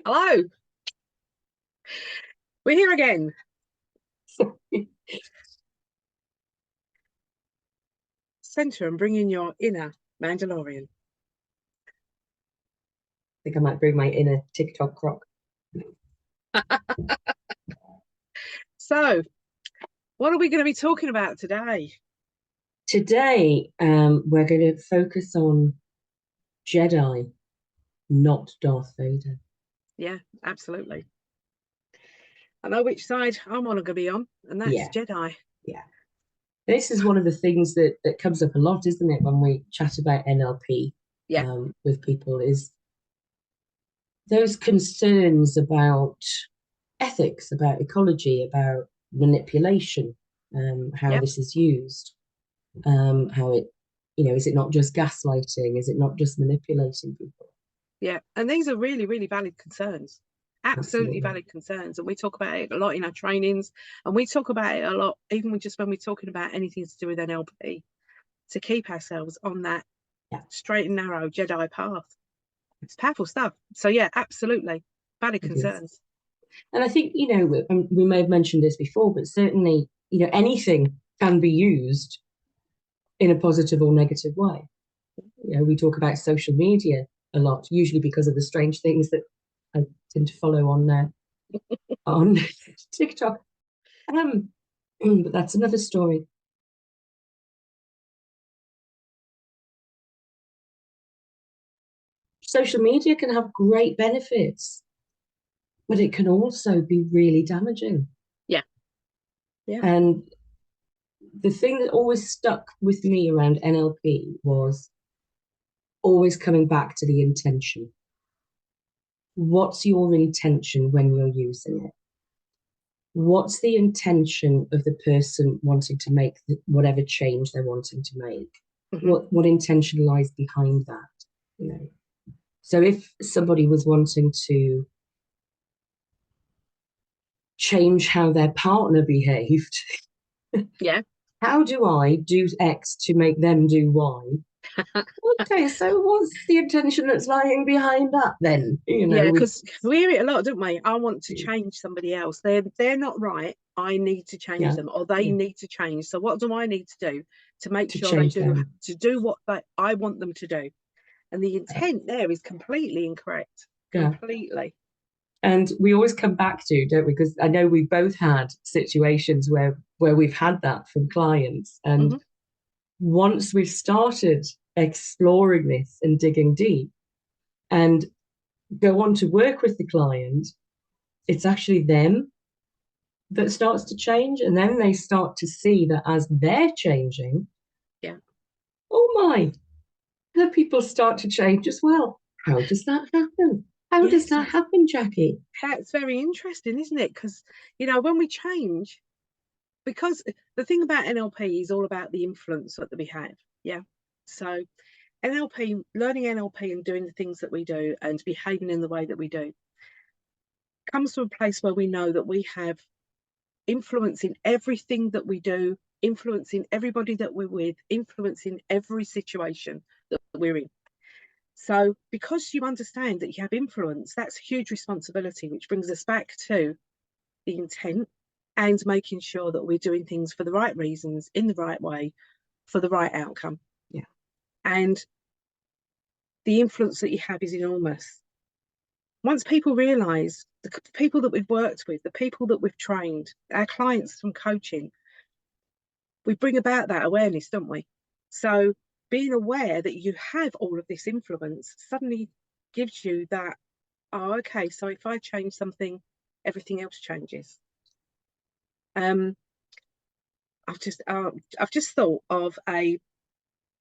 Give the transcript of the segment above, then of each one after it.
Hello, we're here again. Centre and bring in your inner Mandalorian. I think I might bring my inner TikTok croc. So, what are we going to be talking about today? Today, we're going to focus on Jedi, not Darth Vader. Yeah, absolutely. I know which side I'm going to be on, and that's Yeah, Jedi. yeah. This is one of the things that comes up a lot, isn't it, when we chat about NLP Yeah, with people, is those concerns about ethics, about ecology, about manipulation, how yeah, this is used, how it, is it not just gaslighting? Is it not just manipulating people? yeah. And these are really, really valid concerns. Absolutely Absolutely. valid concerns. And we talk about it a lot in our trainings, and we talk about it a lot, even just when we're talking about anything to do with NLP, to keep ourselves on that Yeah. straight and narrow Jedi path. It's powerful stuff. So, yeah, absolutely valid It is. concerns. And I think, we may have mentioned this before, but certainly, anything can be used in a positive or negative way. We talk about social media a lot, usually because of the strange things that I tend to follow on TikTok. But that's another story. Social media can have great benefits, but it can also be really damaging. Yeah, yeah, And the thing that always stuck with me around NLP was always coming back to the intention. What's your intention when you're using it? What's the intention of the person wanting to make whatever change they're wanting to make? mm-hmm. What intention lies behind that? You know. So if somebody was wanting to change how their partner behaved, Yeah, how do I do X to make them do Y? Okay, so what's the intention that's lying behind that then? yeah. Because we hear it a lot, don't we? I want to change somebody else. They're not right. I need to change Yeah, them, or they yeah, need to change. So what do I need to do to make to sure they change do them. what I want them to do? And the intent there is completely incorrect. Yeah. Completely. And we always come back to, don't we? Because I know we've both had situations where we've had that from clients. And Mm-hmm. once we've started exploring this and digging deep and go on to work with the client, it's actually them that starts to change. And then they start to see that as they're changing, Yeah. oh my, the people start to change as well. How does that happen? How does Yes, that happen, Jackie? that's very interesting, isn't it? Because when we change, because the thing about NLP is all about the influence that we have. Yeah. So NLP, learning NLP and doing the things that we do and behaving in the way that we do comes to a place where we know that we have influence in everything that we do, influence in everybody that we're with, influence in every situation that we're in. So because you understand that you have influence, that's a huge responsibility, which brings us back to the intent and making sure that we're doing things for the right reasons, in the right way, for the right outcome. Yeah. And the influence that you have is enormous. Once people realize, the people that we've worked with, the people that we've trained, our clients from coaching, we bring about that awareness, don't we? So being aware that you have all of this influence suddenly gives you that, oh, okay, so if I change something, everything else changes. Um, I've just thought of a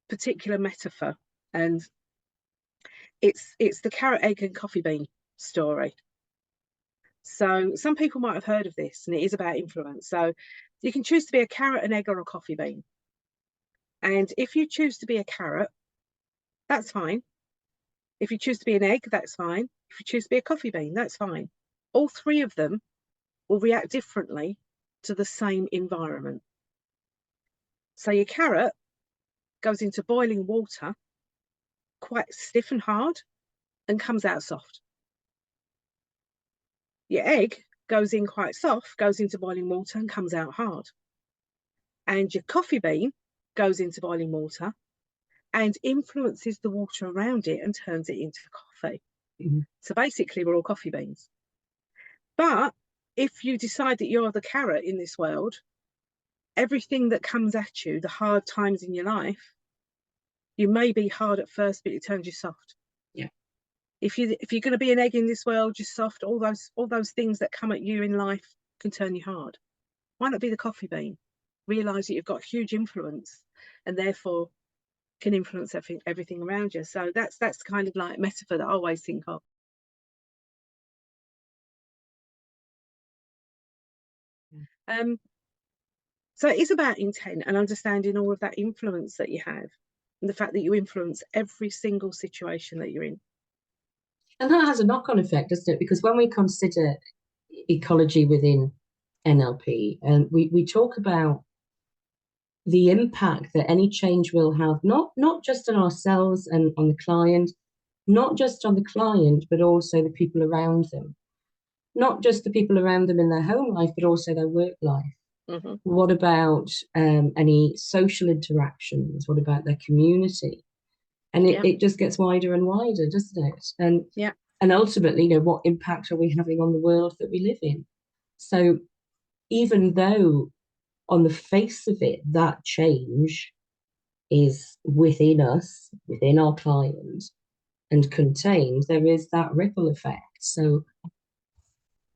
particular metaphor, and it's the carrot, egg, and coffee bean story. So some people might have heard of this, and it is about influence. So you can choose to be a carrot, an egg, or a coffee bean. And if you choose to be a carrot, that's fine. If you choose to be an egg, that's fine. If you choose to be a coffee bean, that's fine. All three of them will react differently to the same environment. So your carrot goes into boiling water, quite stiff and hard, and comes out soft. Your egg goes in quite soft, goes into boiling water and comes out hard. And your coffee bean goes into boiling water and influences the water around it and turns it into coffee. Mm-hmm. So basically, we're all coffee beans. But if you decide that you're the carrot in this world, everything that comes at you, the hard times in your life, you may be hard at first, but it turns you soft. Yeah. If you're going to be an egg in this world, just soft, all those things that come at you in life can turn you hard. Why not be the coffee bean? Realize that you've got huge influence and therefore can influence everything around you. So that's kind of like a metaphor that I always think of. So it is about intent and understanding all of that influence that you have and the fact that you influence every single situation that you're in. And that has a knock-on effect, doesn't it? Because when we consider ecology within NLP, and we talk about the impact that any change will have, not just on ourselves and on the client, not just on the client, but also the people around them. Not just the people around them in their home life, but also their work life. Mm-hmm. What about any social interactions? What about their community? And it just gets wider and wider, doesn't it? And ultimately, what impact are we having on the world that we live in? So even though on the face of it, that change is within us, within our client, and contained, there is that ripple effect. So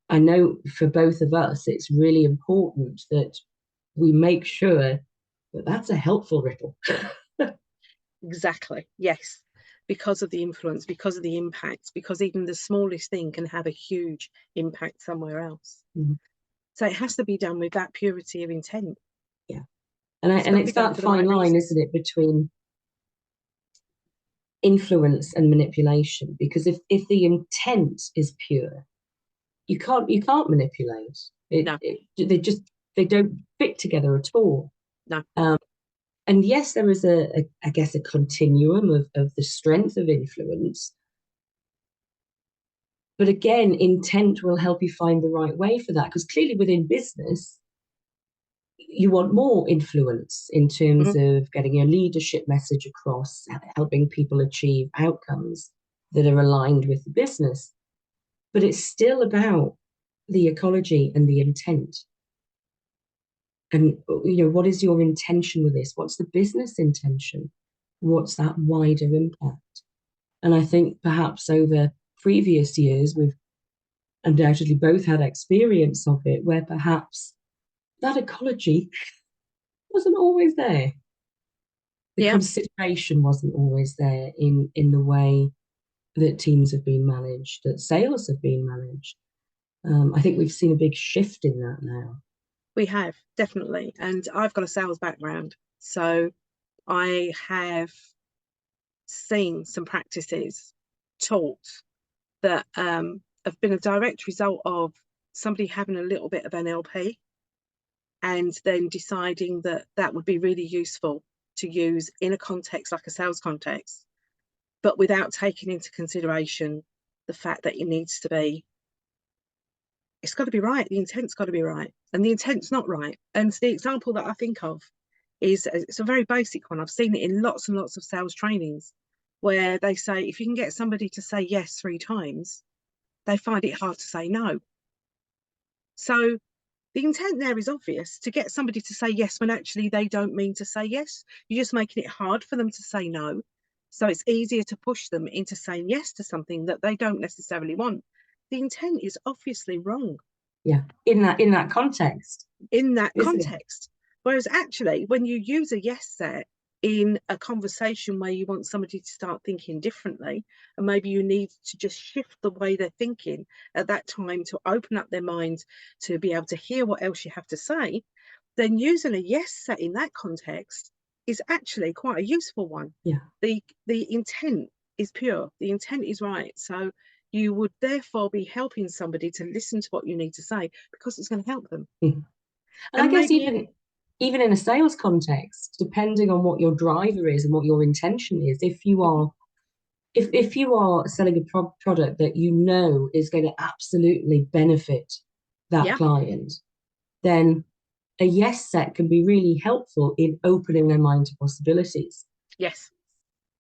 I know for both of us, it's really important that we make sure that that's a helpful ripple. Exactly. Yes. Because of the influence, because of the impact, because even the smallest thing can have a huge impact somewhere else. Mm-hmm. So it has to be done with that purity of intent. Yeah. And it's that fine line, isn't it, between influence and manipulation? Because if the intent is pure, you can't manipulate it. No. They don't fit together at all. No. And yes, there is I guess a continuum of the strength of influence. But again, intent will help you find the right way for that. Because clearly within business, you want more influence in terms of getting your leadership message across, helping people achieve outcomes that are aligned with the business. But it's still about the ecology and the intent. And, what is your intention with this? What's the business intention? What's that wider impact? And I think perhaps over previous years, we've undoubtedly both had experience of it where perhaps that ecology wasn't always there. The consideration wasn't always there in the way that teams have been managed, that sales have been managed. I think we've seen a big shift in that now. We have, definitely. And I've got a sales background. So I have seen some practices taught that have been a direct result of somebody having a little bit of NLP and then deciding that that would be really useful to use in a context like a sales context, but without taking into consideration the fact that it's got to be right. The intent's got to be right. And the intent's not right. And the example that I think of is, it's a very basic one. I've seen it in lots and lots of sales trainings where they say, if you can get somebody to say yes 3 times, they find it hard to say no. So the intent there is obvious, to get somebody to say yes when actually they don't mean to say yes. You're just making it hard for them to say no. So it's easier to push them into saying yes to something that they don't necessarily want. The intent is obviously wrong. Yeah, in that context. In that context. Whereas actually, when you use a yes set in a conversation where you want somebody to start thinking differently, and maybe you need to just shift the way they're thinking at that time to open up their mind to be able to hear what else you have to say, then using a yes set in that context is actually quite a useful one. Yeah. The intent is pure, the intent is right. So you would therefore be helping somebody to listen to what you need to say because it's going to help them. Mm-hmm. And I guess even in a sales context, depending on what your driver is and what your intention is, if if you are selling a product that you know is going to absolutely benefit that Yeah. client, then a yes set can be really helpful in opening their mind to possibilities. Yes.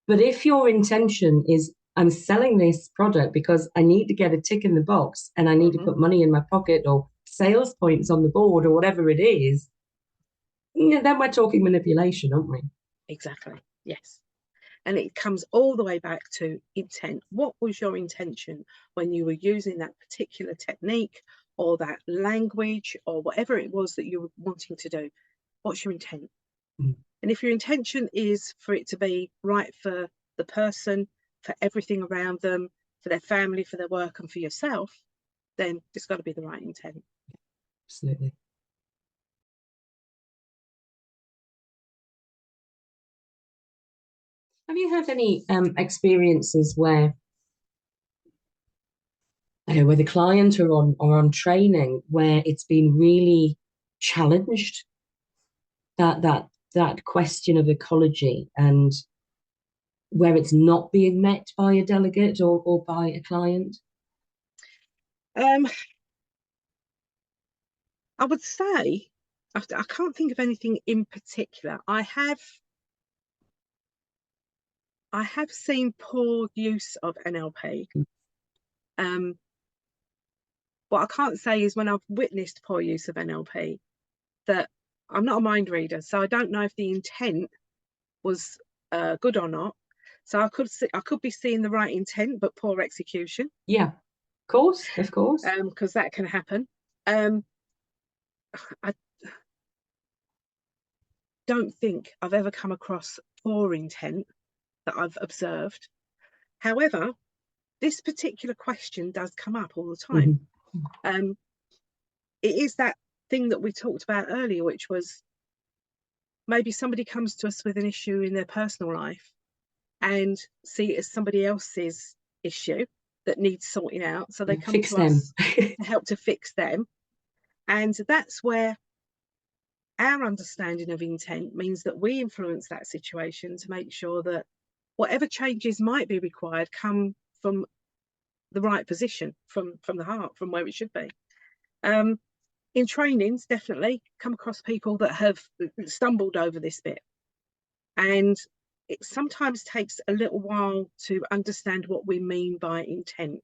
But if your intention is, I'm selling this product because I need to get a tick in the box and I need to put money in my pocket or sales points on the board or whatever it is, then we're talking manipulation, aren't we? Exactly. Yes. And it comes all the way back to intent. What was your intention when you were using that particular technique or that language or whatever it was that you were wanting to do? What's your intent? Mm. And if your intention is for it to be right for the person, for everything around them, for their family, for their work, and for yourself, then it's got to be the right intent. Absolutely. Have you had any experiences where, I don't know, where the client or on training where it's been really challenged, that question of ecology, and where it's not being met by a delegate or by a client? Um, I would say I can't think of anything in particular. I have seen poor use of NLP. What I can't say is when I've witnessed poor use of NLP, that I'm not a mind reader, so I don't know if the intent was good or not. So I could be seeing the right intent but poor execution. Yeah, of course. Because that can happen. Um, I don't think I've ever come across poor intent that I've observed. However, this particular question does come up all the time. Mm-hmm. It is that thing that we talked about earlier, which was maybe somebody comes to us with an issue in their personal life and see it as somebody else's issue that needs sorting out. So they Yeah, come fix to them. us to help to fix them. And that's where our understanding of intent means that we influence that situation to make sure that whatever changes might be required come from the right position, from the heart, from where it should be. In trainings, definitely come across people that have stumbled over this bit. And it sometimes takes a little while to understand what we mean by intent.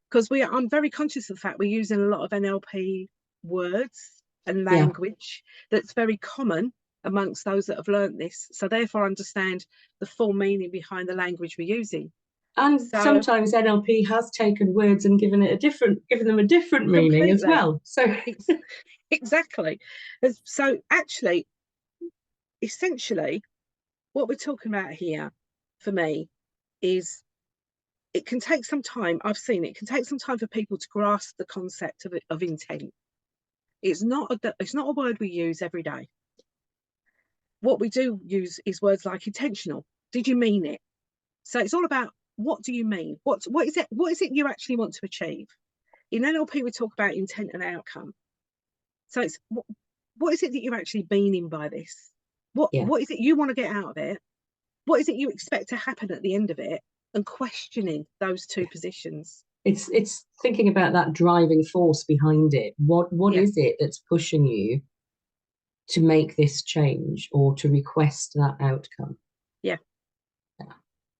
Because I'm very conscious of the fact we're using a lot of NLP words and Yeah. language that's very common amongst those that have learned this. So therefore understand the full meaning behind the language we're using. And So sometimes NLP has taken words and given them a different meaning as completely, well. So exactly. So actually, essentially, what we're talking about here for me is it can take some time. I've seen it can take some time for people to grasp the concept of intent. It's not a word we use every day. What we do use is words like intentional. Did you mean it? So it's all about what do you mean? What is it? What is it you actually want to achieve? In NLP, we talk about intent and outcome. So it's what is it that you're actually meaning by this? yeah, What is it you want to get out of it? What is it you expect to happen at the end of it? And questioning those two positions. it's thinking about that driving force behind it. What Yeah, is it that's pushing you to make this change or to request that outcome? yeah,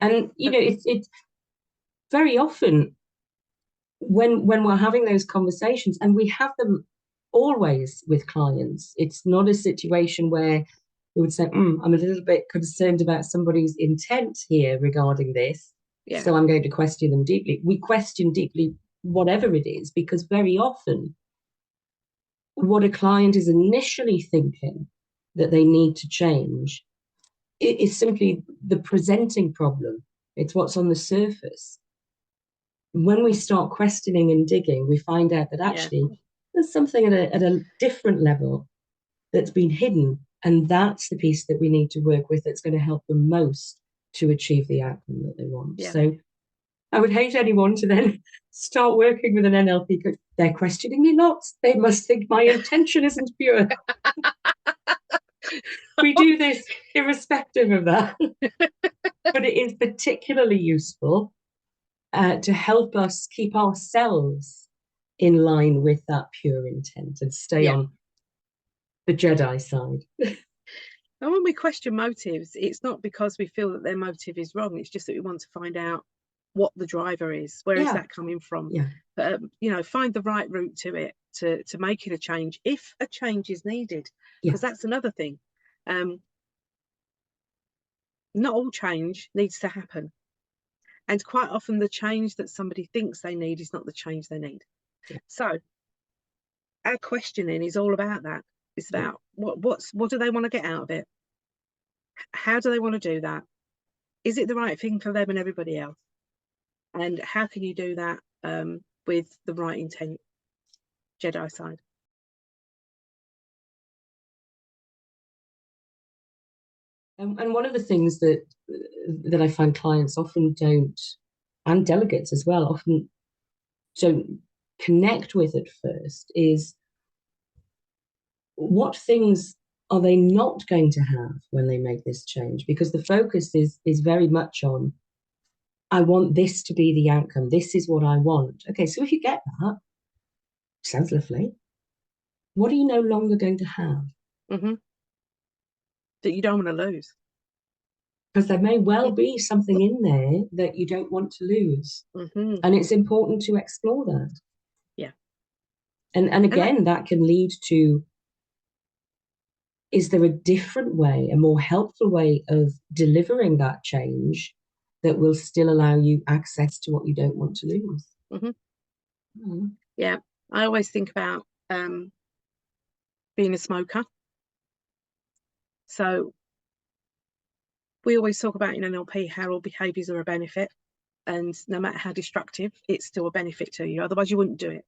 And it's very often when we're having those conversations, and we have them always with clients, it's not a situation where we would say, I'm a little bit concerned about somebody's intent here regarding this, yeah, so I'm going to question them deeply. We question deeply whatever it is, because very often what a client is initially thinking that they need to change is simply the presenting problem. It's what's on the surface. When we start questioning and digging, we find out that yeah, actually there's something at a different level that's been hidden. And that's the piece that we need to work with that's going to help them most to achieve the outcome that they want. yeah. So I would hate anyone to then start working with an NLP coach. They're questioning me lots. They must think my intention isn't pure. We do this irrespective of that. But it is particularly useful to help us keep ourselves in line with that pure intent and stay Yeah. on the Jedi side. And when we question motives, it's not because we feel that their motive is wrong. It's just that we want to find out what the driver is. Where is Yeah. that coming from? Yeah. You know, find the right route to it to make it a change, if a change is needed. Yeah. Because that's another thing. Not all change needs to happen. And quite often the change that somebody thinks they need is not the change they need. Yeah. So our questioning is all about that. It's about what do they want to get out of it? How do they want to do that? Is it the right thing for them and everybody else? And how can you do that with the right intent? Jedi side. And one of the things that I find clients often don't, and delegates as well, often don't connect with at first is what things are they not going to have when they make this change? Because the focus is very much on, I want this to be the outcome. This is what I want. Okay, so if you get that, sounds lovely. What are you no longer going to have? Mm-hmm. That you don't want to lose. Because there may well be something in there that you don't want to lose. Mm-hmm. And it's important to explore that. Yeah. And again, that can lead to, is there a different way, a more helpful way of delivering that change that will still allow you access to what you don't want to lose? Mm-hmm. Mm. Yeah. I always think about being a smoker. So we always talk about in NLP how all behaviours are a benefit, and no matter how destructive, it's still a benefit to you. Otherwise, you wouldn't do it.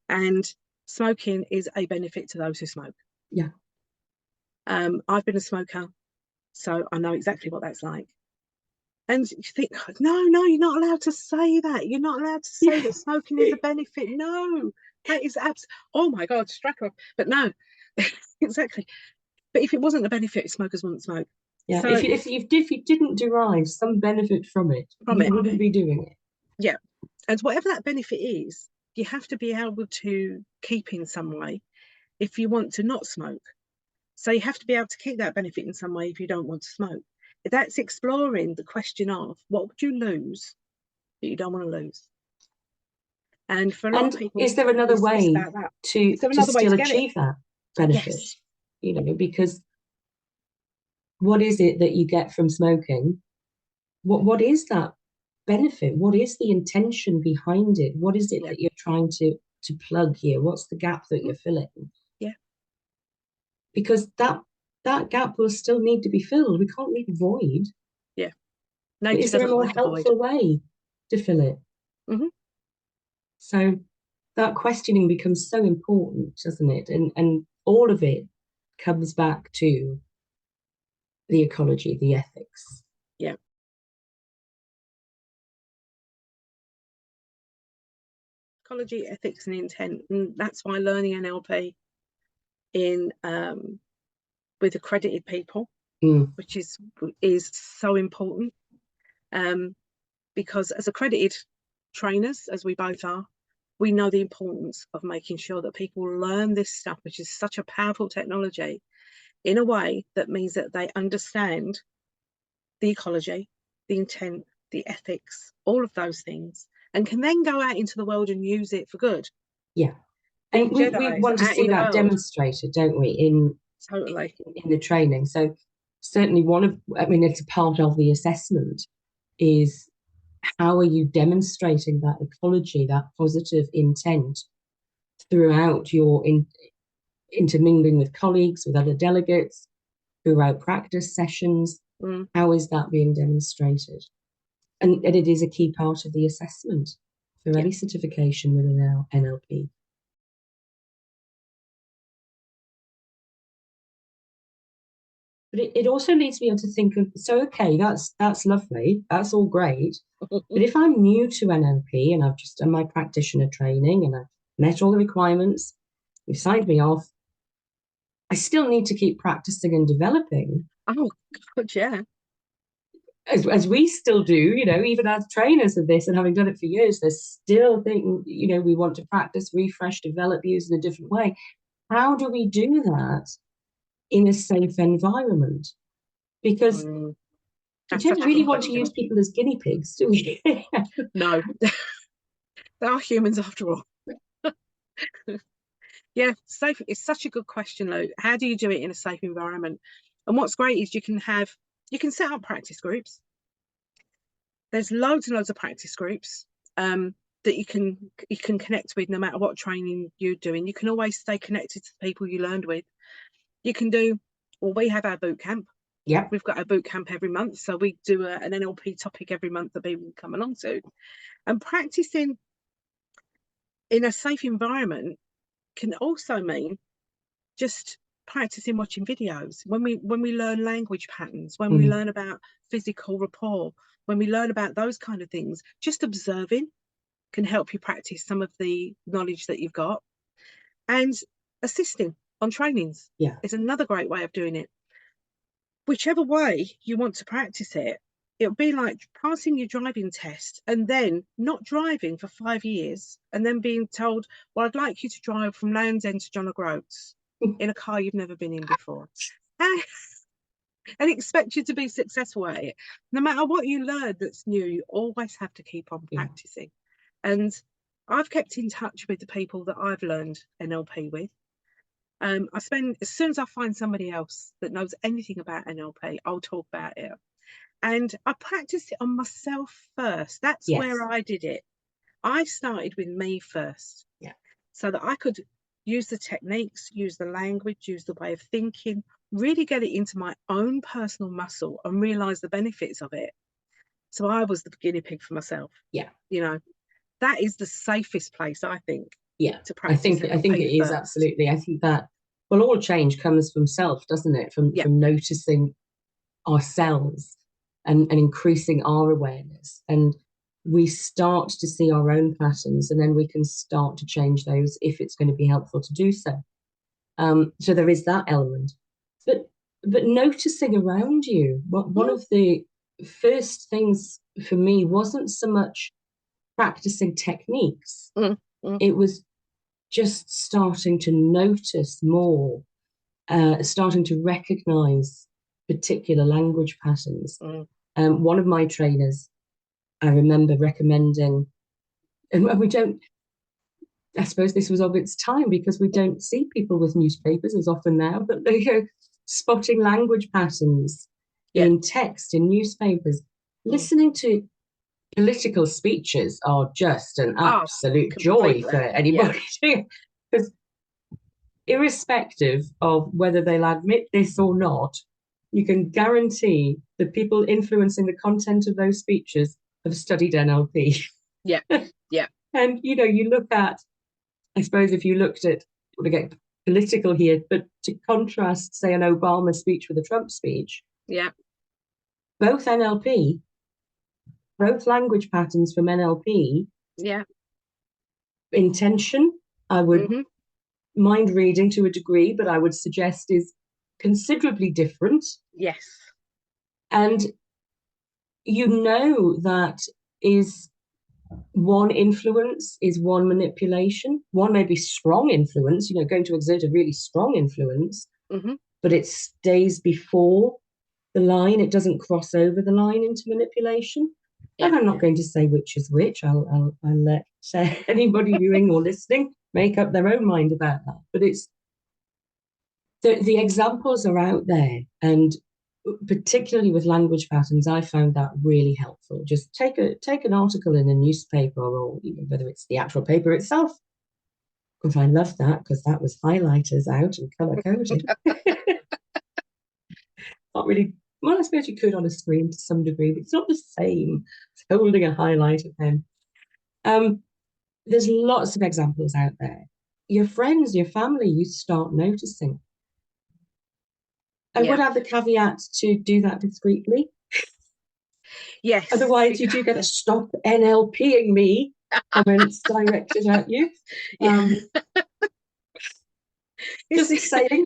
And smoking is a benefit to those who smoke. Yeah. I've been a smoker, so I know exactly what that's like. And you think, no, you're not allowed to say that. You're not allowed to say that smoking is a benefit. No, that is oh my God, strike off. But no, exactly. But if it wasn't a benefit, smokers wouldn't smoke. Yeah. So If you didn't derive some benefit from it, you wouldn't be doing it. Yeah. And whatever that benefit is, you have to be able to keep in some way if you want to not smoke. So you have to be able to keep that benefit in some way if you don't want to smoke. That's exploring the question of what would you lose that you don't want to lose. And for a lot of And people, is there another it's way about that. to Is there another way still to get it? achieve that benefit? Yes. You know, because what is it that you get from smoking? What is that benefit? What is the intention behind it? What is it Yeah. that you're trying to plug here? What's the gap that you're filling? Yeah. Because that gap will still need to be filled. We can't leave a void. Yeah. But Nature is there a doesn't more like a void. helpful way to fill it? Mm-hmm. So that questioning becomes so important, doesn't it? And all of it comes back to the ecology, the ethics. Yeah. Ecology, ethics, and intent. And that's why learning NLP in with accredited people, which is so important, because as accredited trainers, as we both are, we know the importance of making sure that people learn this stuff, which is such a powerful technology, in a way that means that they understand the ecology, the intent, the ethics, all of those things, and can then go out into the world and use it for good. Yeah. Being And we Jedis want to out see in the that world. demonstrated, don't we, in Totally. in the training. So certainly it's a part of the assessment is how are you demonstrating that ecology, that positive intent throughout your intermingling with colleagues, with other delegates, throughout practice sessions? How is that being demonstrated? And it is a key part of the assessment for any certification within our NLP. But it also leads me on to think of, so okay, that's lovely, that's all great. But if I'm new to NLP and I've just done my practitioner training and I've met all the requirements, you've signed me off, I still need to keep practicing and developing. Oh God, yeah. as we still do, even as trainers of this and having done it for years, there's still things, we want to practice, refresh, develop, use in a different way. How do we do that in a safe environment? Because we don't really want to use people as guinea pigs, do we? No, they are humans after all. Yeah, safe. It's such a good question, Lou. How do you do it in a safe environment? And what's great is you can set up practice groups. There's loads and loads of practice groups that you can connect with no matter what training you're doing. You can always stay connected to the people you learned with. You can do, well, we have our boot camp. Yeah. We've got our boot camp every month. So we do an NLP topic every month that people come along to. And practicing in a safe environment can also mean just practicing watching videos. When we learn language patterns, when we learn about physical rapport, when we learn about those kind of things, just observing can help you practice some of the knowledge that you've got. And assisting on trainings is another great way of doing it. Whichever way you want to practice it, it'll be like passing your driving test and then not driving for 5 years and then being told, well, I'd like you to drive from Land's End to John O'Groats in a car you've never been in before. And expect you to be successful at it. No matter what you learn that's new, you always have to keep on practicing. And I've kept in touch with the people that I've learned NLP with. As soon as I find somebody else that knows anything about NLP, I'll talk about it. And I practiced it on myself first. That's where I did it. I started with me first. So that I could use the techniques, use the language, use the way of thinking, really get it into my own personal muscle and realize the benefits of it. So I was the guinea pig for myself. That is the safest place, I think. To practice. I think it is absolutely. I think that, well, all change comes from self, doesn't it? From noticing ourselves and increasing our awareness. And we start to see our own patterns, and then we can start to change those if it's going to be helpful to do so. So there is that element. But noticing around you, one of the first things for me wasn't so much practicing techniques. It was just starting to notice more, starting to recognize particular language patterns. One of my trainers, I remember recommending, and we don't, I suppose this was of its time because we don't see people with newspapers as often now, but spotting language patterns in text, in newspapers, listening to political speeches are just an absolute joy for anybody. Because irrespective of whether they'll admit this or not, you can guarantee the people influencing the content of those speeches have studied NLP. And, you look at, I suppose if you looked at, to get political here, but to contrast, say, an Obama speech with a Trump speech. Both NLP, both language patterns from NLP. Intention, I would mind reading to a degree, but I would suggest is considerably different. And that is one influence, is one manipulation. One may be strong influence, going to exert a really strong influence, but it stays before the line. It doesn't cross over the line into manipulation. And I'm not going to say which is which. I'll let anybody viewing or listening make up their own mind about that. But it's the examples are out there, and particularly with language patterns, I found that really helpful. Just take an article in a newspaper, or whether it's the actual paper itself. Because I love that, because that was highlighters out and color coded. Not really. Well, I suppose you could on a screen to some degree, but it's not the same as holding a highlighter pen. There's lots of examples out there. Your friends, your family, you start noticing. I would have the caveat to do that discreetly. Otherwise, you do get a stop NLPing me comments directed at you. Just saying.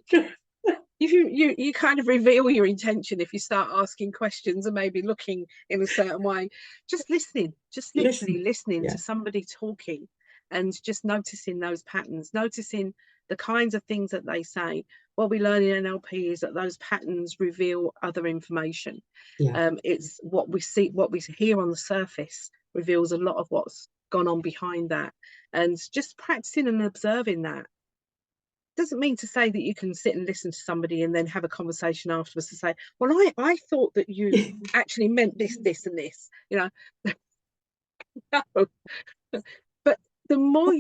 if you kind of reveal your intention if you start asking questions and maybe looking in a certain way, just listening, just literally Listen. listening Yeah. to somebody talking and just noticing those patterns, noticing the kinds of things that they say. What we learn in NLP is that those patterns reveal other information. Yeah. It's what we see, what we hear on the surface reveals a lot of what's gone on behind that, and just practicing and observing that doesn't mean to say that you can sit and listen to somebody and then have a conversation afterwards to say, well, I thought that you actually meant this, this, and this, you know. No. But the more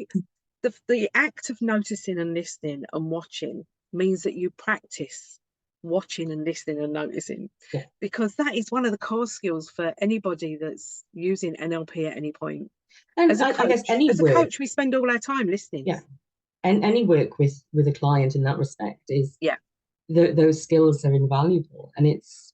the act of noticing and listening and watching means that you practice watching and listening and noticing, Yeah. because that is one of the core skills for anybody that's using NLP at any point. And I guess any As a work, coach, we spend all our time listening. yeah, and any work with a client in that respect is Yeah. those skills are invaluable. And it's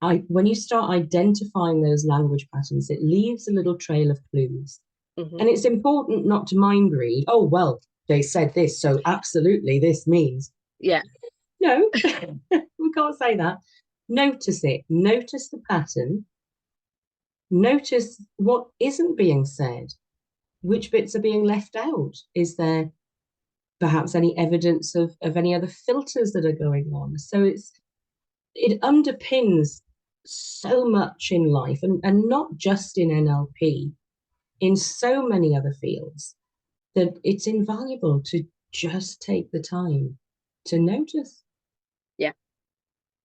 when you start identifying those language patterns, it leaves a little trail of clues. Mm-hmm. And it's important not to mind read. Oh, well, they said this, so absolutely this means. Yeah. No, we can't say that. Notice it. Notice the pattern. Notice what isn't being said. Which bits are being left out? Is there perhaps any evidence of any other filters that are going on? So it underpins so much in life, and not just in NLP, in so many other fields, that it's invaluable to just take the time to notice. Yeah.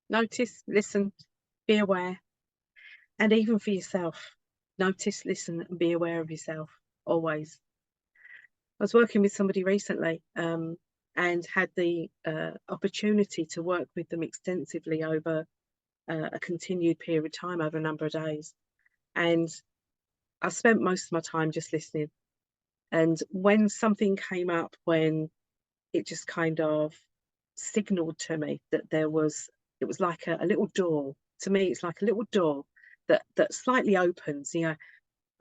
Notice, listen, be aware. And even for yourself, notice, listen, and be aware of yourself always. I was working with somebody recently, and had the opportunity to work with them extensively over a continued period of time, over a number of days. And I spent most of my time just listening. And when something came up, when it just kind of signaled to me that it was like a little door. To me, it's like a little door that slightly opens.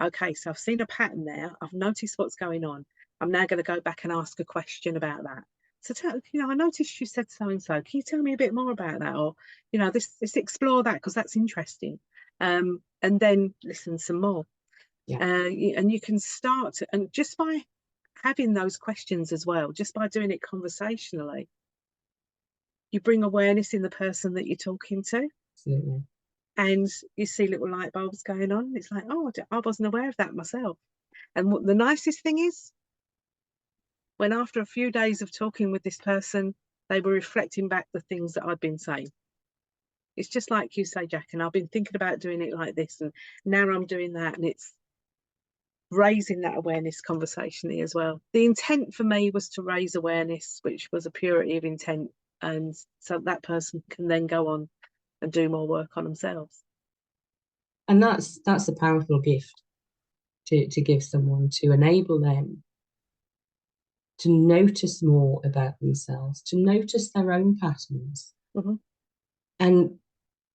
Okay, so I've seen a pattern there. I've noticed what's going on. I'm now going to go back and ask a question about that. So, I noticed you said so and so. Can you tell me a bit more about that? Or, let's explore that because that's interesting. And then listen some more. Yeah. And you can start, and just by having those questions as well, just by doing it conversationally, you bring awareness in the person that you're talking to. Absolutely. And you see little light bulbs going on. It's like, oh, I wasn't aware of that myself. And what the nicest thing is, when after a few days of talking with this person, they were reflecting back the things that I'd been saying. It's just like you say, Jack, and I've been thinking about doing it like this, and now I'm doing that, and it's raising that awareness conversationally as well. The intent for me was to raise awareness, which was a purity of intent, and so that person can then go on and do more work on themselves. And that's a powerful gift to give someone, to enable them to notice more about themselves, to notice their own patterns. Mm-hmm. And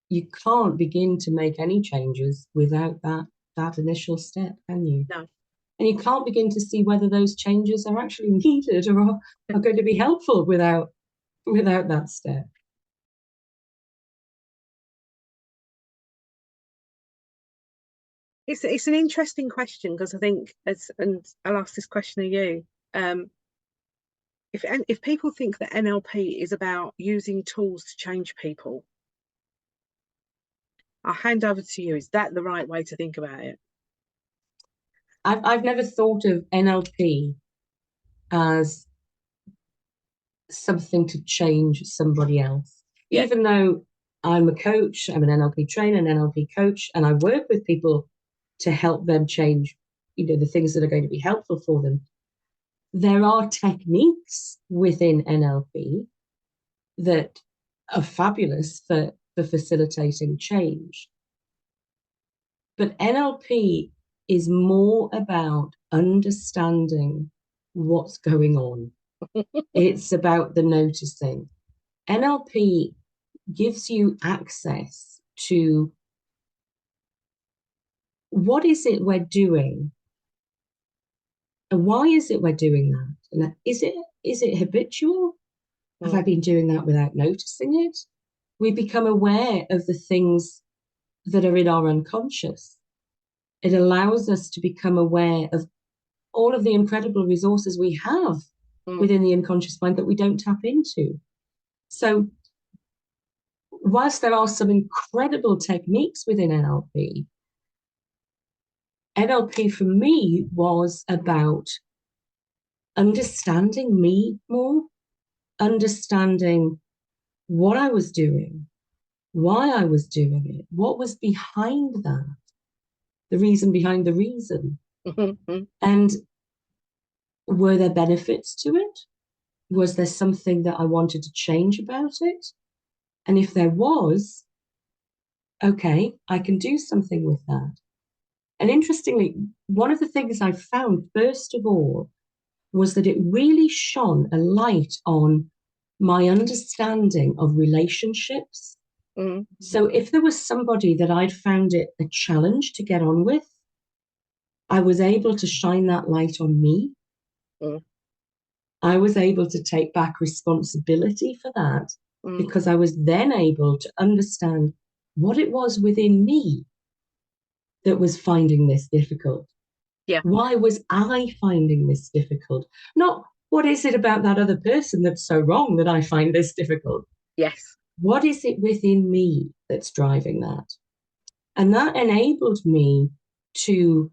you can't begin to make any changes without that initial step, can you? No. And you can't begin to see whether those changes are actually needed or are going to be helpful without that step. It's an interesting question, because I think and I'll ask this question of you. If people think that NLP is about using tools to change people, I'll hand over to you. Is that the right way to think about it? I've never thought of NLP as something to change somebody else. Yeah. Even though I'm a coach, I'm an NLP trainer, an NLP coach, and I work with people to help them change, the things that are going to be helpful for them. There are techniques within NLP that are fabulous for facilitating change. But NLP is more about understanding what's going on. It's about the noticing. NLP gives you access to what is it we're doing and why is it we're doing that? And is it habitual? Have I been doing that without noticing it? We become aware of the things that are in our unconscious. It allows us to become aware of all of the incredible resources we have within the unconscious mind that we don't tap into. So, whilst there are some incredible techniques within NLP for me was about understanding me more, understanding what I was doing, why I was doing it, what was behind that, the reason behind the reason. And were there benefits to it? Was there something that I wanted to change about it? And if there was, okay, I can do something with that. And interestingly, one of the things I found, first of all, was that it really shone a light on my understanding of relationships. So if there was somebody that I'd found it a challenge to get on with, I was able to shine that light on me. I was able to take back responsibility for that because I was then able to understand what it was within me that was finding this difficult. Yeah. Why was I finding this difficult? Not what is it about that other person that's so wrong that I find this difficult? Yes. What is it within me that's driving that? And that enabled me to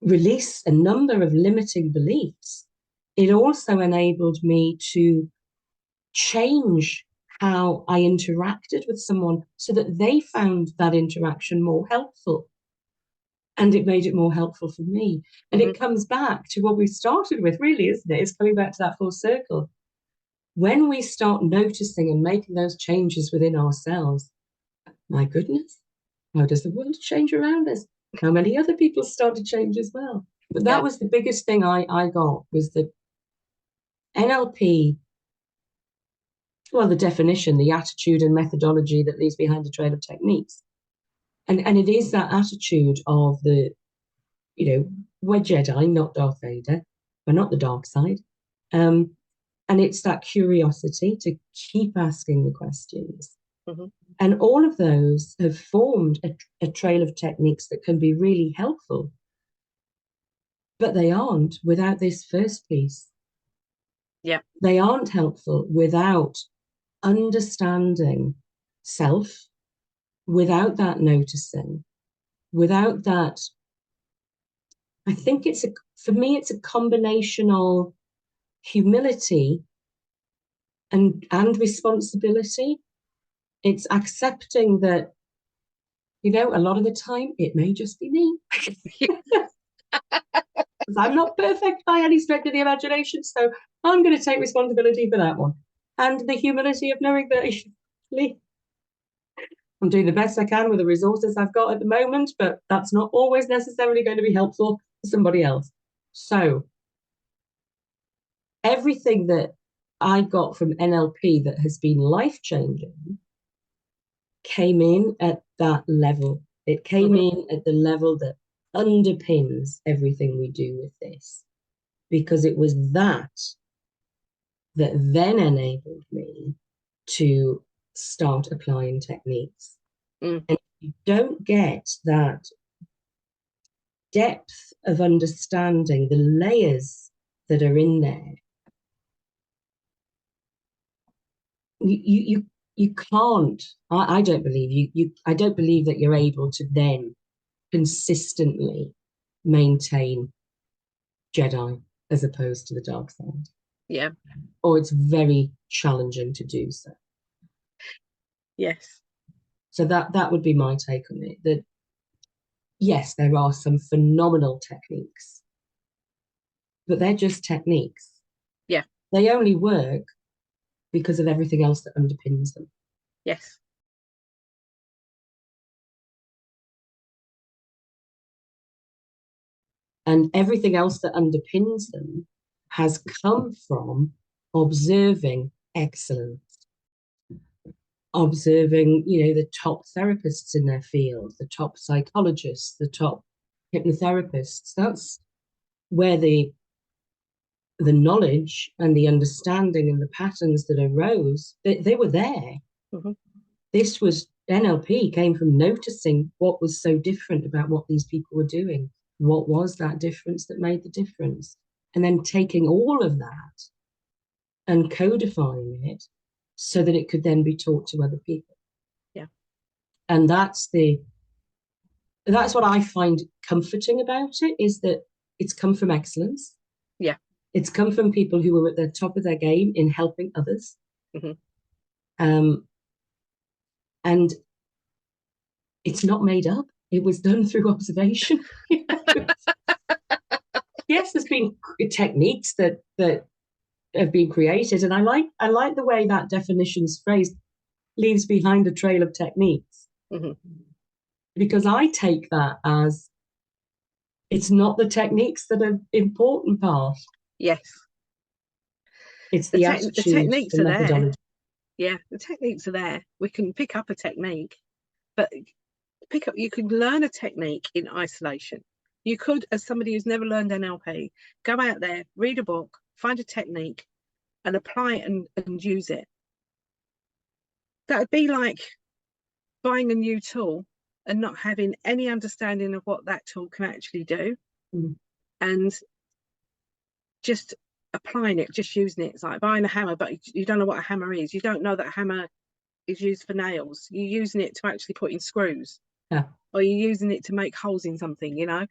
release a number of limiting beliefs. It also enabled me to change how I interacted with someone so that they found that interaction more helpful. And it made it more helpful for me. And it comes back to what we started with, really, isn't it? It's coming back to that full circle. When we start noticing and making those changes within ourselves, my goodness, how does the world change around us? How many other people start to change as well? But that was the biggest thing I got, was that NLP, well, the definition, the attitude and methodology that leaves behind a trail of techniques. And it is that attitude of the, we're Jedi, not Darth Vader. We're not the dark side. And it's that curiosity to keep asking the questions. And all of those have formed a trail of techniques that can be really helpful. But they aren't without this first piece. Yeah. They aren't helpful without understanding self, without that noticing, without that. I think for me, it's a combination of humility and responsibility. It's accepting that, a lot of the time it may just be me. I'm not perfect by any stretch of the imagination, so I'm going to take responsibility for that one. And the humility of knowing that I'm doing the best I can with the resources I've got at the moment, but that's not always necessarily going to be helpful for somebody else. So everything that I got from NLP that has been life-changing came in at that level. It came in at the level that underpins everything we do with this, because it was that then enabled me to start applying techniques. And if you don't get that depth of understanding, the layers that are in there, you can't. I don't believe I don't believe that you're able to then consistently maintain Jedi as opposed to the dark side. Yeah. Or it's very challenging to do so. Yes. So that would be my take on it. That yes, there are some phenomenal techniques, but they're just techniques. Yeah. They only work because of everything else that underpins them. Yes. And everything else that underpins them has come from observing excellence, observing, the top therapists in their field, the top psychologists, the top hypnotherapists. That's where the the knowledge and the understanding and the patterns that arose, they were there. Mm-hmm. This was NLP came from noticing what was so different about what these people were doing. What was that difference that made the difference? And then taking all of that and codifying it so that it could then be taught to other people. Yeah. And that's what I find comforting about it, is that it's come from excellence. Yeah. It's come from people who were at the top of their game in helping others. Mm-hmm. And it's not made up. It was done through observation. Yes, there's been techniques that have been created, and I like the way that definition's phrased, leaves behind a trail of techniques. Mm-hmm. Because I take that as it's not the techniques that are important part. Yes. It's the The attitude, techniques the are methodology. there. Yeah, the techniques are there. We can pick up a technique, but you can learn a technique in isolation. You could, as somebody who's never learned NLP, go out there, read a book, find a technique, and apply it and use it. That would be like buying a new tool and not having any understanding of what that tool can actually do, and just applying it, just using it. It's like buying a hammer, but you don't know what a hammer is. You don't know that a hammer is used for nails. You're using it to actually put in screws. Yeah. Or you're using it to make holes in something, you know.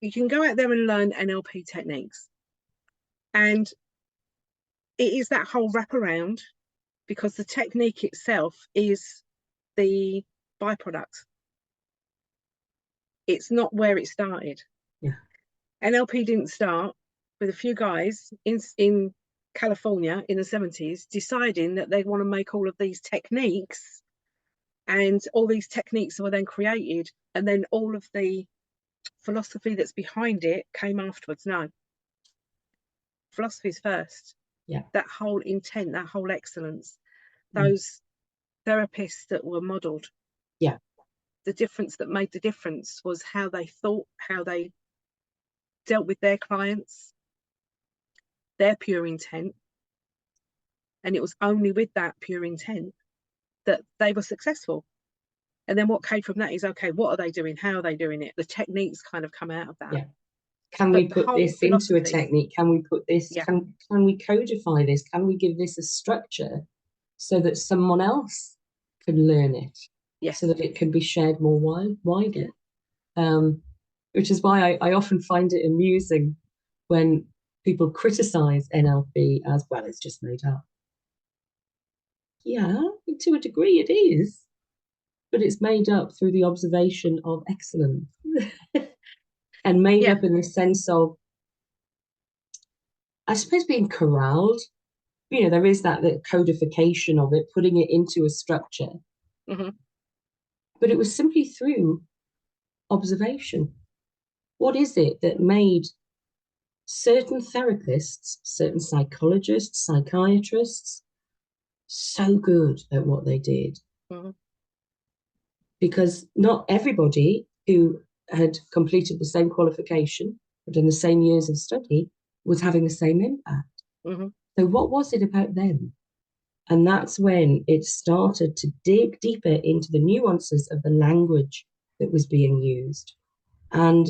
You can go out there and learn NLP techniques. And it is that whole wraparound, because the technique itself is the byproduct. It's not where it started. Yeah. NLP didn't start with a few guys in California in the 70s deciding that they want to make all of these techniques, and all these techniques were then created, and then all of the philosophy that's behind it came afterwards. No, philosophy's first. Yeah. That whole intent, that whole excellence, those therapists that were modeled. Yeah. The difference that made the difference was how they thought, how they dealt with their clients, their pure intent. And it was only with that pure intent that they were successful. And then what came from that is, okay, what are they doing? How are they doing it? The techniques kind of come out of that. Yeah. Can we put this into a technique? Can we put this, can we codify this? Can we give this a structure so that someone else can learn it? Yes. So that it can be shared more widely. Which is why I often find it amusing when people criticize NLP as, well, it's just made up. Yeah, to a degree it is, but it's made up through the observation of excellence. And made up in the sense of, I suppose, being corralled. You know, there is that codification of it, putting it into a structure. Mm-hmm. But it was simply through observation. What is it that made certain therapists, certain psychologists, psychiatrists so good at what they did? Mm-hmm. Because not everybody who had completed the same qualification, or done the same years of study, was having the same impact. Mm-hmm. So what was it about them? And that's when it started to dig deeper into the nuances of the language that was being used, and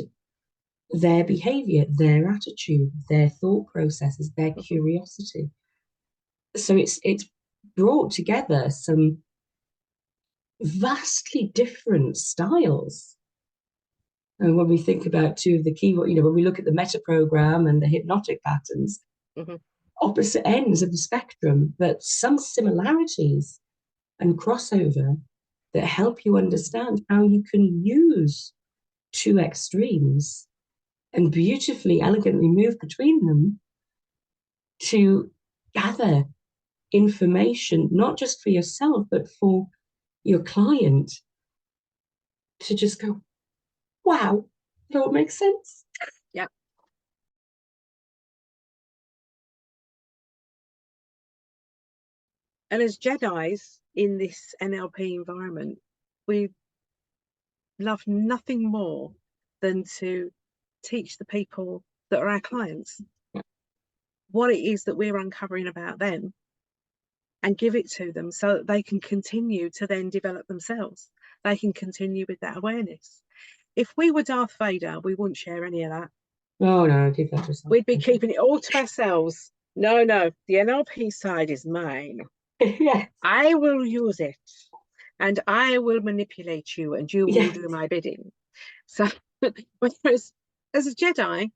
their behavior, their attitude, their thought processes, their curiosity. So it's brought together some vastly different styles. And when we think about two of the key, you know, when we look at the meta program and the hypnotic patterns, opposite ends of the spectrum, but some similarities and crossover that help you understand how you can use two extremes and beautifully, elegantly move between them to gather information, not just for yourself, but for your client, to just go, wow, it all makes sense. Yeah. And as Jedis in this NLP environment, we love nothing more than to teach the people that are our clients. what it is that we're uncovering about them and give it to them so that they can continue to then develop themselves. They can continue with that awareness. If we were Darth Vader, we wouldn't share any of that. Oh no, keep that to yourself. We'd be keeping it all to ourselves. No, no, the NLP side is mine. Yeah, I will use it and I will manipulate you and you will yeah, do my bidding. So, whereas as a Jedi,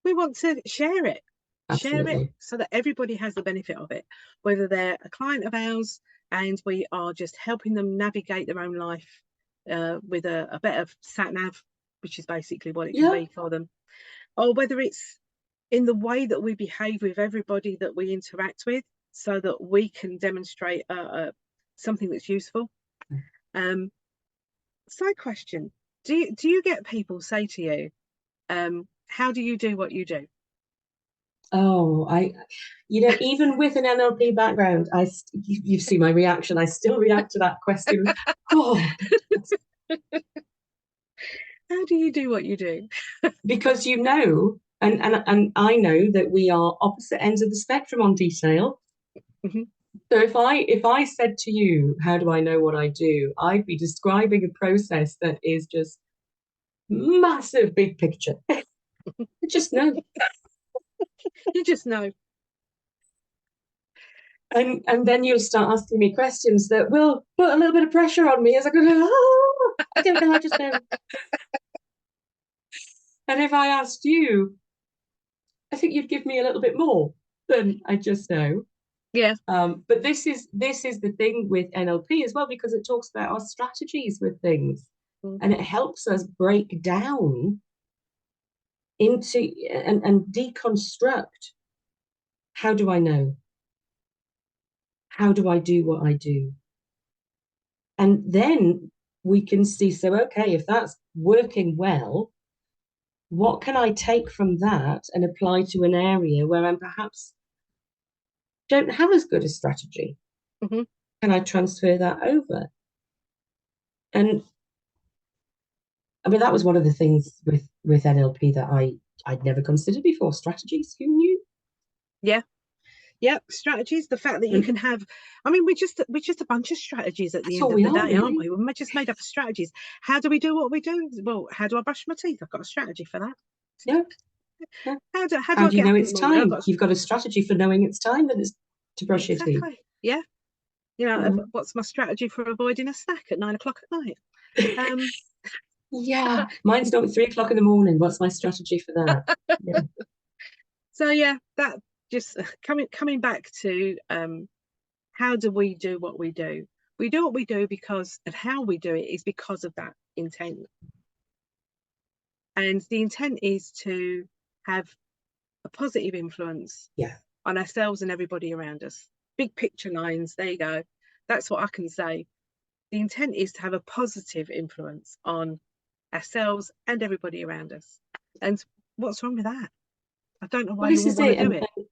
we want to share it absolutely. so that everybody has the benefit of it, whether they're a client of ours and we are just helping them navigate their own life with a better sat nav, which is basically what it can Yeah. be for them, or whether it's in the way that we behave with everybody that we interact with so that we can demonstrate something that's useful. Um, Side question, do you get people say to you, how do you do what you do? Oh, even with an NLP background, you've seen my reaction. I still react to that question. Oh, How do you do what you do? because and I know that we are opposite ends of the spectrum on detail. Mhm. So if I said to you, how do I know what I do? I'd be describing a process that is just massive big picture. Just know. You just know. And then you'll start asking me questions that will put a little bit of pressure on me as I go, oh, I don't know, I just know. And if I asked you, I think you'd give me a little bit more than I just know. Yeah. But this is the thing with NLP as well, because it talks about our strategies with things, Mm. and it helps us break down into and deconstruct. How do I know? How do I do what I do? And then we can see, so okay, if that's working well, what can I take from that and apply to an area where I'm perhaps don't have as good a strategy? Mhm. Can I transfer that over? And I mean, that was one of the things with NLP that I'd never considered before. Strategies, who knew? Yeah. Yeah. Strategies. The fact that you And can have, I mean, we're just a bunch of strategies at the that's end all of we the are, day, aren't really. we? We're just made up of strategies. How do we do what we do? Well, how do I brush my teeth? I've got a strategy for that. Yeah, yeah. How do How I do you get know up in the it's morning? I've time? got You've got a strategy for knowing it's time that it's to brush your teeth. exactly. Yeah. What's my strategy for avoiding a snack at 9 o'clock at night? Um, Yeah, mine's not 3 o'clock in the morning. What's my strategy for that? Yeah, so yeah, that just coming back to how do we do what we do? We do what we do because, and how we do it is because of that intent. And the intent is to have a positive influence yeah. on ourselves and everybody around us. Big picture lines, there you go. That's what I can say. The intent is to have a positive influence on ourselves and everybody around us. And what's wrong with that? I don't know Well, why you this wouldn't is want to it, do and it.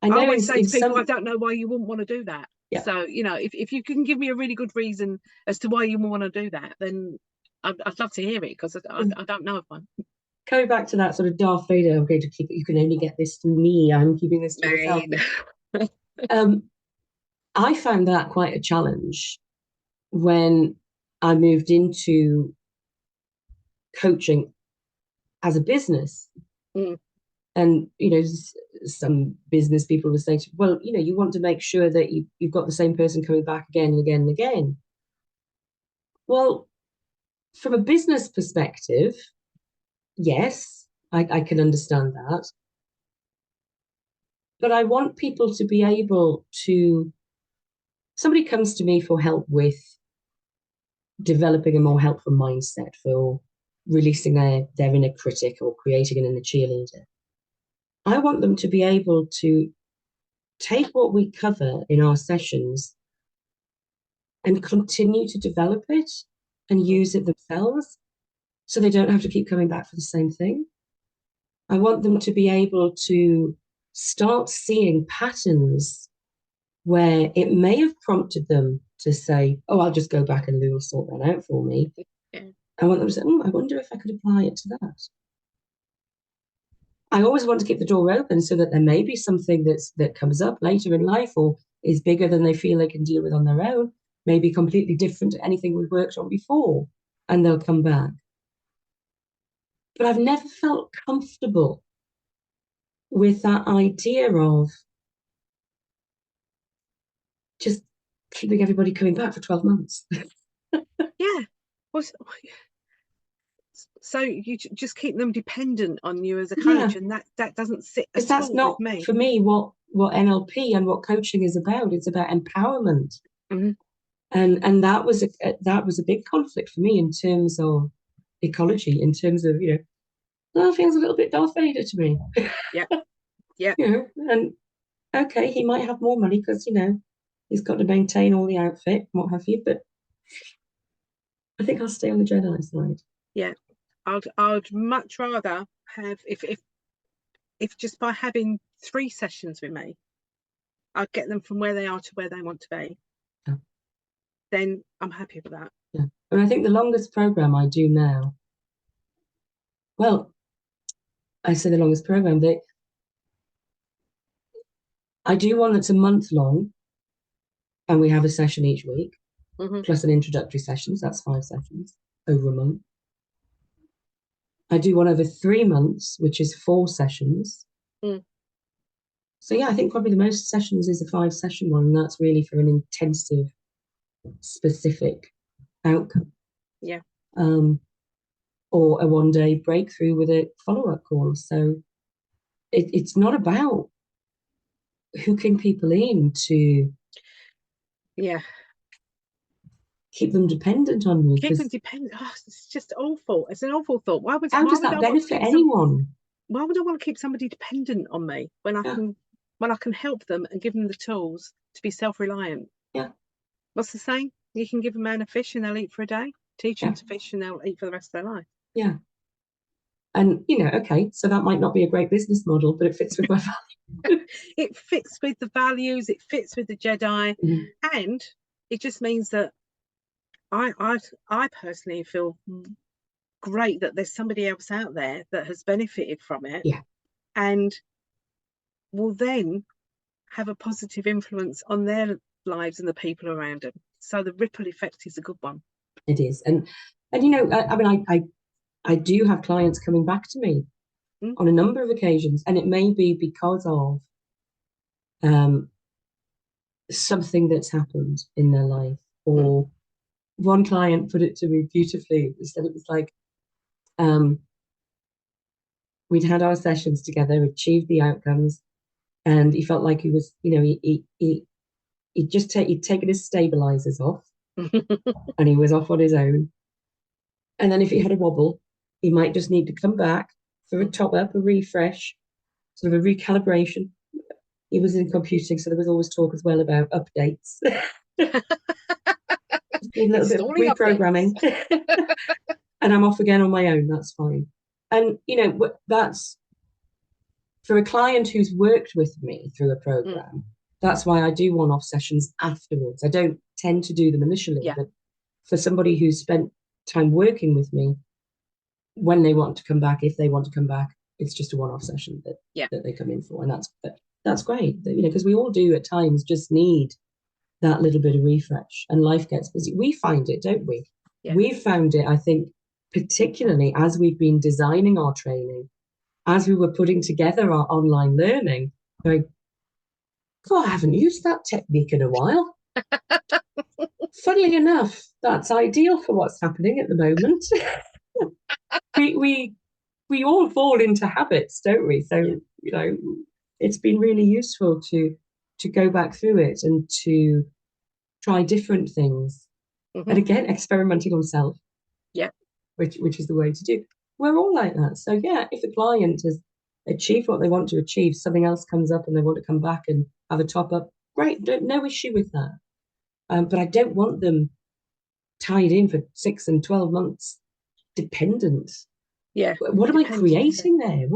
I I know always say in to people, I some, don't know why you wouldn't want to do that. yeah. So, if you can give me a really good reason as to why you want to do that, then I'd love to hear it because I don't know of one. Coming back to that sort of Darth Vader, I'm going to keep it. You can only get this through me. I'm keeping this to myself. Mine. Um, I found that quite a challenge when I moved into coaching as a business. Mm, And, some business people would say, well, you want to make sure that you've got the same person coming back again and again and again. Well, from a business perspective, yes, I can understand that. But I want people to be able to, somebody comes to me for help with developing a more helpful mindset, for releasing their inner critic or creating an inner cheerleader. I want them to be able to take what we cover in our sessions and continue to develop it and mm, use it themselves so they don't have to keep coming back for the same thing. I want them to be able to start seeing patterns where it may have prompted them to say, oh, I'll just go back and Lou will sort that out for me. yeah. I want them to say, oh, I wonder if I could apply it to that. I always want to keep the door open so that there may be something that comes up later in life or is bigger than they feel they can deal with on their own, maybe completely different to anything we've worked on before, and they'll come back. But I've never felt comfortable with that idea of just keeping everybody coming back for 12 months. Yeah. Well, so you just keep them dependent on you as a coach, Yeah, and that doesn't sit because at that's all with not, me. for me, what NLP and what coaching is about. It's about empowerment. Mm-hmm. And that was a big conflict for me in terms of ecology, in terms of, that feels a little bit Darth Vader to me. Yeah. Yeah. And okay, he might have more money because, he's got to maintain all the outfit and what have you, but I think I'll stay on the Jedi side. Yeah. I'd much rather have, if just by having 3 sessions with me, I'd get them from where they are to where they want to be, Yeah. then I'm happy with that. Yeah. And I think the longest program I do now, well, I say the longest program, I do one that's a month long, and we have a session each week, Mm-hmm. plus an introductory session. So that's 5 sessions over a month. I do one over 3 months, which is 4 sessions. Mm. So yeah, I think probably the most sessions is a 5-session one, and that's really for an intensive, specific outcome. Yeah. Or a 1-day breakthrough with a follow-up call. So it's not about hooking people in to Yeah. keep them dependent on you, Keep them because dependent. Oh, it's just awful. It's an awful thought. how Why does would that I want to benefit keep some? anyone? Why would I want to keep somebody dependent on me when I Yeah, can help them and give them the tools to be self-reliant? yeah, What's the saying? You can give a man a fish and they'll eat for a day. Teach them yeah, to fish and they'll eat for the rest of their life. yeah. And okay, so that might not be a great business model, but it fits with my value. It fits with the values. It fits with the Jedi, Mhm. and it just means that I personally feel great that there's somebody else out there that has benefited from it Yeah, and will then have a positive influence on their lives and the people around them. So the ripple effect is a good one. it is. And I mean, I do have clients coming back to me Mm. on a number of occasions, and it may be because of um, something that's happened in their life. Mm. Or one client put it to me beautifully. He said it was like, um, we'd had our sessions together, achieved the outcomes, and he felt like he was, he'd taken his stabilizers off, and he was off on his own. And then if he had a wobble, he might just need to come back for a top up, a refresh, sort of a recalibration. He was in computing, so there was always talk as well about updates. Just need a little bit of Installing updates. reprogramming. And I'm off again on my own. That's fine. And, that's for a client who's worked with me through a Mm. program. That's why I do one-off sessions afterwards. I don't tend to do them initially, Yeah. but for somebody who's spent time working with me, when they want to come back, if they want to come back, it's just a one-off session that they come in for, and that's great. Because we all do at times just need that little bit of refresh, and life gets busy. We find it, don't we? Yeah. We've found it, I think, particularly as we've been designing our training, as we were putting together our online learning, going, God, I haven't used that technique in a while. Funnily enough, that's ideal for what's happening at the moment. we all fall into habits, don't we? So, Yeah. it's been really useful to go back through it and to try different things. Mm-hmm. And again, experimenting on self. Yeah. Which is the way to do. We're all like that. So yeah, if a client has achieved what they want to achieve, something else comes up and they want to come back and have a top up, great, no issue with that. But I don't want them tied in for 6 and 12 months dependent. Yeah. What am I Dependency. creating there?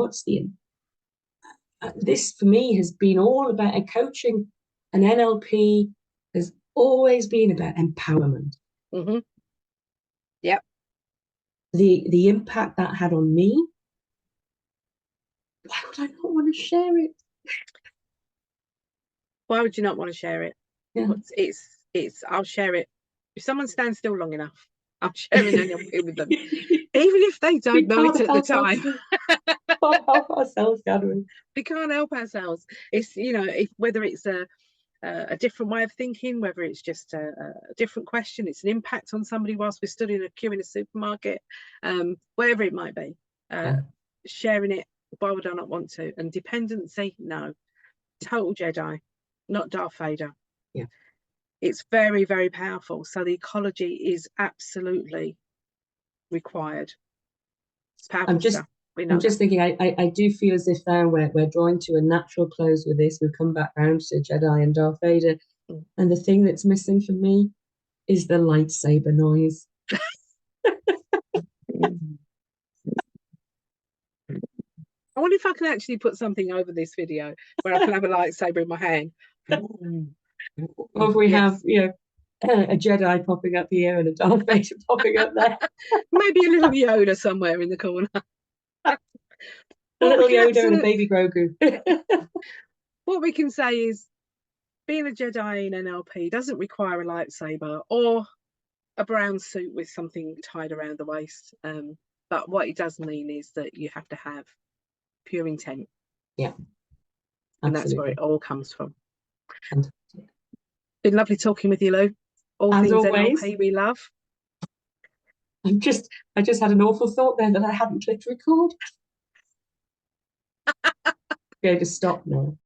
This for me has been all about a coaching, and NLP has always been about empowerment. Mm-hmm. Yeah. The impact that had on me why would I not want to share it? Why would you not want to share it? Yeah. I'll share it. If someone stands still long enough, I'm sharing NLP with them. Even if they don't We know it can't at the help time. ourselves. Can't help ourselves, can we? We can't help ourselves. It's, whether it's a different way of thinking, whether it's just a different question, it's an impact on somebody whilst we're stood in a queue in a supermarket, wherever it might be. Yeah. Sharing it, why would I not want to? And dependency, no. Total Jedi, not Darth Vader. Yeah. It's very, very powerful. So the ecology is absolutely required. It's powerful stuff. We know I'm that. just thinking, I do feel as if now we're drawing to a natural close with this. We've come back round to Jedi and Darth Vader. Mm. And the thing that's missing for me is the lightsaber noise. I wonder if I can actually put something over this video where I can have a lightsaber in my hand. Or if we have, Yes. a Jedi popping up here and a Darth Vader popping up there. Maybe a little Yoda somewhere in the corner. A What we little can Yoda and a absolutely, baby Grogu. what we can say is being a Jedi in NLP doesn't require a lightsaber or a brown suit with something tied around the waist. But what it does mean is that you have to have pure intent. Yeah, And that's where absolutely. it all comes from. Fantastic. Been lovely talking with you, Lou. All As things always, NLP we love. I just had an awful thought there that I hadn't clicked record. Going to stop now.